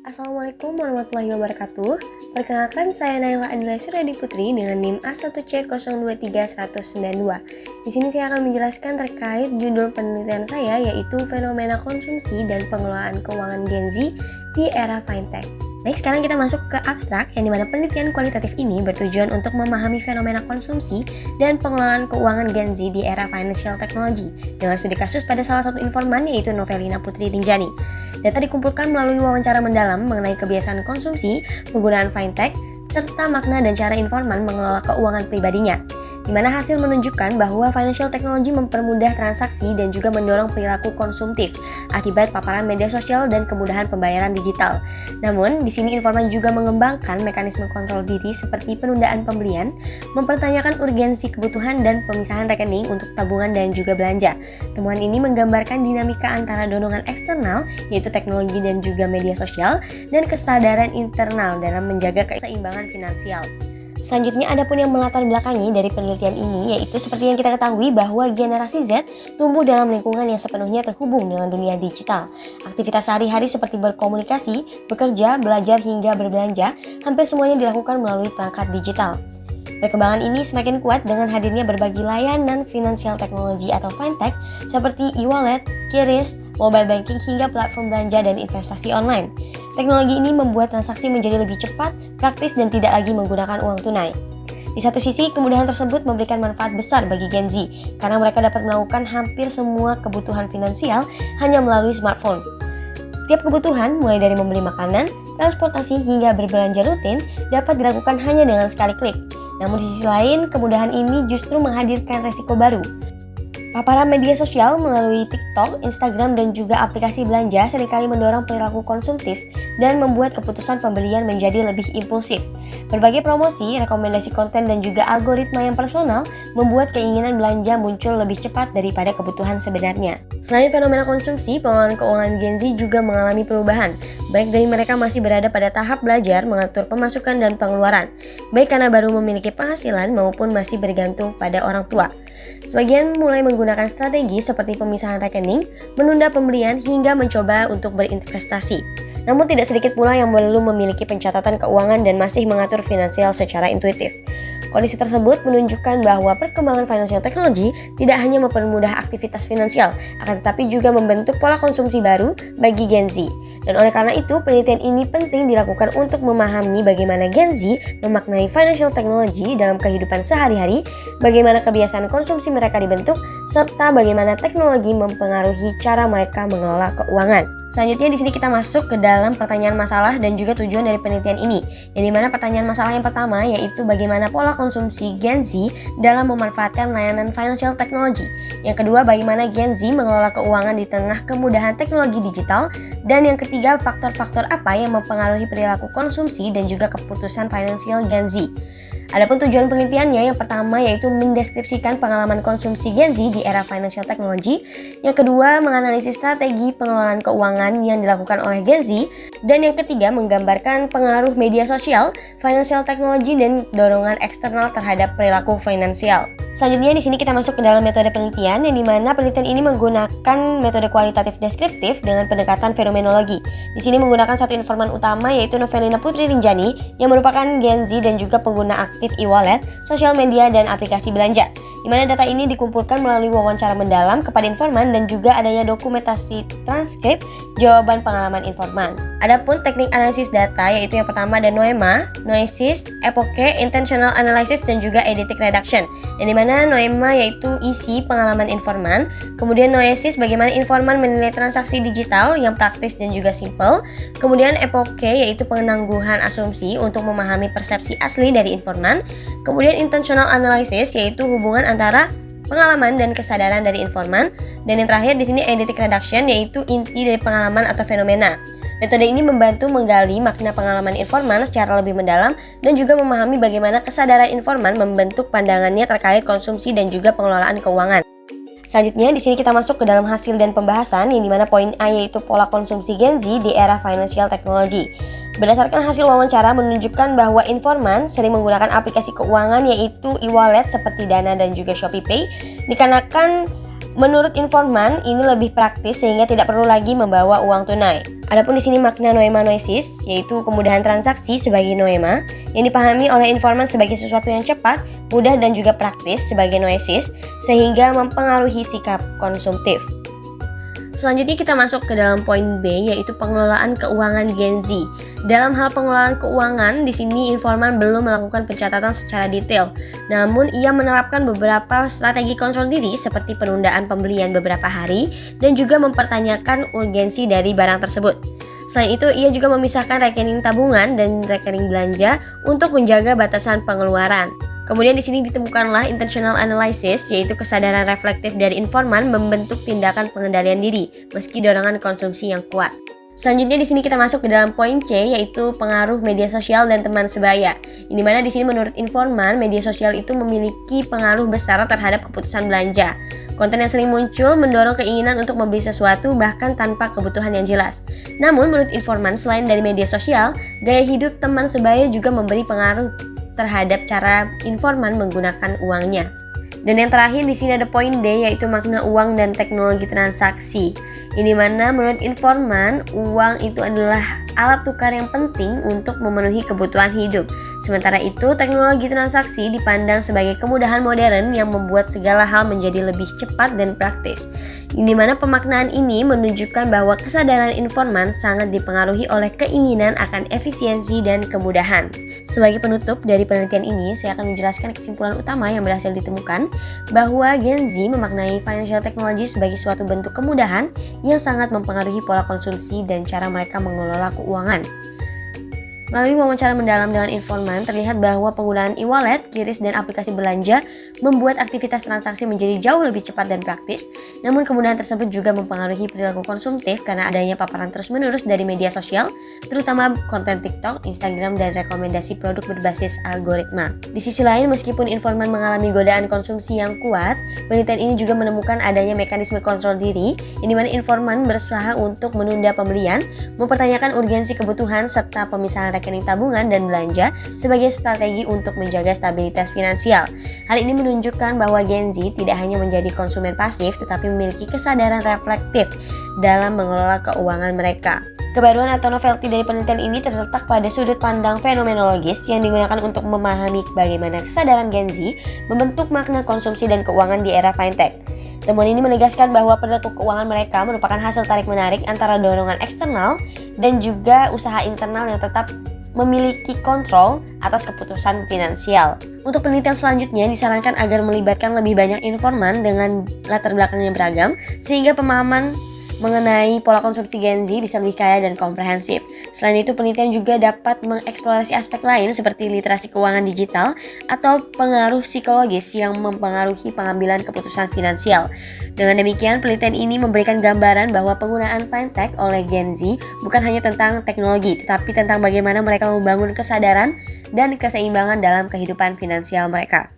Assalamualaikum warahmatullahi wabarakatuh. Perkenalkan, saya Naila Adila Suryadi Putri dengan NIM A1C023192. Di sini saya akan menjelaskan terkait judul penelitian saya, yaitu fenomena konsumsi dan pengelolaan keuangan Gen Z di era fintech. Baik, sekarang kita masuk ke abstrak, yang dimana penelitian kualitatif ini bertujuan untuk memahami fenomena konsumsi dan pengelolaan keuangan Gen Z di era financial technology dengan studi kasus pada salah satu informan, yaitu Novelina Putri Rinjani. Data dikumpulkan melalui wawancara mendalam mengenai kebiasaan konsumsi, penggunaan fintech, serta makna dan cara informan mengelola keuangan pribadinya, di mana hasil menunjukkan bahwa financial technology mempermudah transaksi dan juga mendorong perilaku konsumtif akibat paparan media sosial dan kemudahan pembayaran digital. Namun, di sini informan juga mengembangkan mekanisme kontrol diri seperti penundaan pembelian, mempertanyakan urgensi kebutuhan dan pemisahan rekening untuk tabungan dan juga belanja. Temuan ini menggambarkan dinamika antara dorongan eksternal, yaitu teknologi dan juga media sosial, dan kesadaran internal dalam menjaga keseimbangan finansial. Selanjutnya, ada pun yang melatar belakangi dari penelitian ini, yaitu seperti yang kita ketahui bahwa generasi Z tumbuh dalam lingkungan yang sepenuhnya terhubung dengan dunia digital. Aktivitas sehari-hari seperti berkomunikasi, bekerja, belajar hingga berbelanja hampir semuanya dilakukan melalui perangkat digital. Perkembangan ini semakin kuat dengan hadirnya berbagai layanan finansial teknologi atau fintech seperti e-wallet, QRIS, mobile banking hingga platform belanja dan investasi online. Teknologi ini membuat transaksi menjadi lebih cepat, praktis, dan tidak lagi menggunakan uang tunai. Di satu sisi, kemudahan tersebut memberikan manfaat besar bagi Gen Z karena mereka dapat melakukan hampir semua kebutuhan finansial hanya melalui smartphone. Setiap kebutuhan, mulai dari membeli makanan, transportasi, hingga berbelanja rutin, dapat dilakukan hanya dengan sekali klik. Namun di sisi lain, kemudahan ini justru menghadirkan resiko baru. Paparan media sosial melalui TikTok, Instagram, dan juga aplikasi belanja seringkali mendorong perilaku konsumtif dan membuat keputusan pembelian menjadi lebih impulsif. Berbagai promosi, rekomendasi konten, dan juga algoritma yang personal membuat keinginan belanja muncul lebih cepat daripada kebutuhan sebenarnya. Selain fenomena konsumsi, pengelolaan keuangan Gen Z juga mengalami perubahan, baik dari mereka masih berada pada tahap belajar mengatur pemasukan dan pengeluaran, baik karena baru memiliki penghasilan maupun masih bergantung pada orang tua. Sebagian mulai menggunakan strategi seperti pemisahan rekening, menunda pembelian, hingga mencoba untuk berinvestasi. Namun tidak sedikit pula yang belum memiliki pencatatan keuangan dan masih mengatur finansial secara intuitif. Kondisi tersebut menunjukkan bahwa perkembangan financial technology tidak hanya mempermudah aktivitas finansial, akan tetapi juga membentuk pola konsumsi baru bagi Gen Z. Dan oleh karena itu, penelitian ini penting dilakukan untuk memahami bagaimana Gen Z memaknai financial technology dalam kehidupan sehari-hari, bagaimana kebiasaan konsumsi mereka dibentuk, serta bagaimana teknologi mempengaruhi cara mereka mengelola keuangan. Selanjutnya di sini kita masuk ke dalam pertanyaan masalah dan juga tujuan dari penelitian ini. Yang dimana pertanyaan masalah yang pertama yaitu bagaimana pola konsumsi Gen Z dalam memanfaatkan layanan financial technology. Yang kedua, bagaimana Gen Z mengelola keuangan di tengah kemudahan teknologi digital. Dan yang ketiga, faktor-faktor apa yang mempengaruhi perilaku konsumsi dan juga keputusan financial Gen Z. Adapun tujuan penelitiannya, yang pertama yaitu mendeskripsikan pengalaman konsumsi Gen Z di era financial technology. Yang kedua, menganalisis strategi pengelolaan keuangan yang dilakukan oleh Gen Z. Dan yang ketiga, menggambarkan pengaruh media sosial, financial technology, dan dorongan eksternal terhadap perilaku finansial. Selanjutnya di sini kita masuk ke dalam metode penelitian, yang dimana penelitian ini menggunakan metode kualitatif deskriptif dengan pendekatan fenomenologi. Di sini menggunakan satu informan utama yaitu Novelina Putri Rinjani yang merupakan Gen Z dan juga pengguna aktif e-wallet, sosial media, dan aplikasi belanja. Di mana data ini dikumpulkan melalui wawancara mendalam kepada informan dan juga adanya dokumentasi transkrip jawaban pengalaman informan. Adapun teknik analisis data yaitu yang pertama ada NOEMA, Noesis, Epoche, Intentional Analysis, dan juga Eidetic Reduction. Yang dimana NOEMA yaitu isi pengalaman informan, kemudian Noesis bagaimana informan menilai transaksi digital yang praktis dan juga simple, kemudian Epoche yaitu penangguhan asumsi untuk memahami persepsi asli dari informan, kemudian Intentional Analysis yaitu hubungan antara pengalaman dan kesadaran dari informan, dan yang terakhir di sini Eidetic Reduction yaitu inti dari pengalaman atau fenomena. Metode ini membantu menggali makna pengalaman informan secara lebih mendalam dan juga memahami bagaimana kesadaran informan membentuk pandangannya terkait konsumsi dan juga pengelolaan keuangan. Selanjutnya di sini kita masuk ke dalam hasil dan pembahasan, yang dimana poin A yaitu pola konsumsi Gen Z di era financial technology. Berdasarkan hasil wawancara menunjukkan bahwa informan sering menggunakan aplikasi keuangan yaitu e-wallet seperti Dana dan juga ShopeePay, dikarenakan Menurut informan, ini lebih praktis sehingga tidak perlu lagi membawa uang tunai. Adapun di sini makna noema noesis, yaitu kemudahan transaksi sebagai noema, yang dipahami oleh informan sebagai sesuatu yang cepat, mudah dan juga praktis sebagai noesis, sehingga mempengaruhi sikap konsumtif. Selanjutnya kita masuk ke dalam poin B, yaitu pengelolaan keuangan Gen Z. Dalam hal pengelolaan keuangan, di sini informan belum melakukan pencatatan secara detail. Namun ia menerapkan beberapa strategi kontrol diri seperti penundaan pembelian beberapa hari dan juga mempertanyakan urgensi dari barang tersebut. Selain itu, ia juga memisahkan rekening tabungan dan rekening belanja untuk menjaga batasan pengeluaran. Kemudian di sini ditemukanlah intentional analysis, yaitu kesadaran reflektif dari informan membentuk tindakan pengendalian diri meski dorongan konsumsi yang kuat. Selanjutnya di sini kita masuk ke dalam poin C, yaitu pengaruh media sosial dan teman sebaya. Ini mana di sini menurut informan media sosial itu memiliki pengaruh besar terhadap keputusan belanja. Konten yang sering muncul mendorong keinginan untuk membeli sesuatu bahkan tanpa kebutuhan yang jelas. Namun menurut informan, selain dari media sosial, gaya hidup teman sebaya juga memberi pengaruh terhadap cara informan menggunakan uangnya. Dan yang terakhir di sini ada poin D, yaitu makna uang dan teknologi transaksi. Ini mana menurut informan, uang itu adalah alat tukar yang penting untuk memenuhi kebutuhan hidup. Sementara itu, teknologi transaksi dipandang sebagai kemudahan modern yang membuat segala hal menjadi lebih cepat dan praktis. Di mana pemaknaan ini menunjukkan bahwa kesadaran informan sangat dipengaruhi oleh keinginan akan efisiensi dan kemudahan. Sebagai penutup dari penelitian ini, saya akan menjelaskan kesimpulan utama yang berhasil ditemukan bahwa Gen Z memaknai financial technology sebagai suatu bentuk kemudahan yang sangat mempengaruhi pola konsumsi dan cara mereka mengelola keuangan. Melalui wawancara mendalam dengan informan, terlihat bahwa penggunaan e-wallet, QRIS, dan aplikasi belanja membuat aktivitas transaksi menjadi jauh lebih cepat dan praktis. Namun kemudahan tersebut juga mempengaruhi perilaku konsumtif karena adanya paparan terus-menerus dari media sosial, terutama konten TikTok, Instagram, dan rekomendasi produk berbasis algoritma. Di sisi lain, meskipun informan mengalami godaan konsumsi yang kuat, penelitian ini juga menemukan adanya mekanisme kontrol diri, di mana informan berusaha untuk menunda pembelian, mempertanyakan urgensi kebutuhan, serta pemisahan rekening tabungan dan belanja sebagai strategi untuk menjaga stabilitas finansial. Hal ini menunjukkan bahwa Gen Z tidak hanya menjadi konsumen pasif tetapi memiliki kesadaran reflektif dalam mengelola keuangan mereka. Kebaruan atau novelty dari penelitian ini terletak pada sudut pandang fenomenologis yang digunakan untuk memahami bagaimana kesadaran Gen Z membentuk makna konsumsi dan keuangan di era fintech. Temuan ini menegaskan bahwa perilaku keuangan mereka merupakan hasil tarik-menarik antara dorongan eksternal dan juga usaha internal yang tetap memiliki kontrol atas keputusan finansial. Untuk penelitian selanjutnya disarankan agar melibatkan lebih banyak informan dengan latar belakang yang beragam sehingga pemahaman mengenai pola konsumsi Gen Z bisa lebih kaya dan komprehensif. Selain itu, penelitian juga dapat mengeksplorasi aspek lain seperti literasi keuangan digital atau pengaruh psikologis yang mempengaruhi pengambilan keputusan finansial. Dengan demikian, penelitian ini memberikan gambaran bahwa penggunaan fintech oleh Gen Z bukan hanya tentang teknologi, tetapi tentang bagaimana mereka membangun kesadaran dan keseimbangan dalam kehidupan finansial mereka.